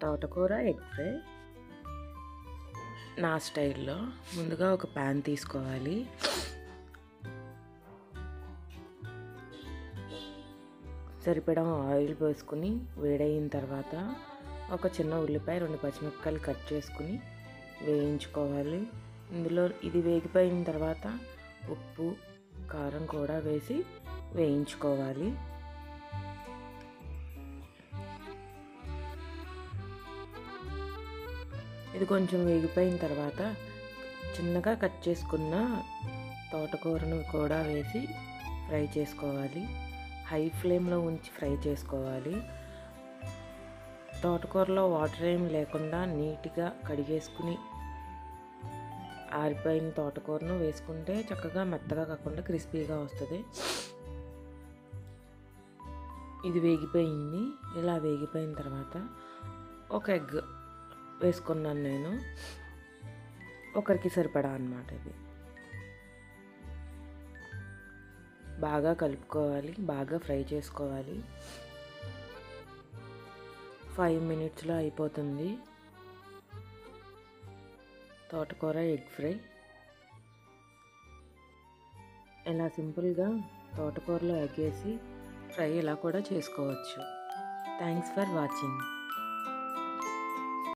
తోటకూర egg fry నా స్టైల్లో ముందుగా ఒక ప్యాన్ తీసుకోవాలి. సరిపడా ఆయిల్ పోసుకుని వేడయిన తర్వాత ఒక చిన్న ఉల్లిపాయ 2 పచ్చిమిరపకాయలు కట్ చేసుకుని వేయించుకోవాలి. ఇందులో ఇది వేగిపోయిన తర్వాత ఉప్పు కారం కూడా వేసి వేయించుకోవాలి. ఇది కొంచెం వేగిపోయిన తర్వాత చిన్నగా కట్ చేసుకున్న తోటకూరను కూడా వేసి ఫ్రై చేసుకోవాలి. హై ఫ్లేమ్లో ఉంచి ఫ్రై చేసుకోవాలి. తోటకూరలో వాటర్ ఏం లేకుండా నీట్గా కడిగేసుకుని ఆరిపోయిన తోటకూరను వేసుకుంటే చక్కగా మెత్తగా కాకుండా క్రిస్పీగా వస్తుంది. ఇది వేగిపోయింది. ఇలా వేగిపోయిన తర్వాత ఒక ఎగ్ వేసుకున్నాను నేను, ఒకరికి సరిపడా అన్నమాట. ఇది బాగా కలుపుకోవాలి, బాగా ఫ్రై చేసుకోవాలి. 5 మినిట్స్లో అయిపోతుంది తోటకూర ఎగ్ ఫ్రై. ఇలా సింపుల్గా తోటకూరలో ఎగ్ వేసి ఫ్రై ఇలా కూడా చేసుకోవచ్చు. Thanks for watching.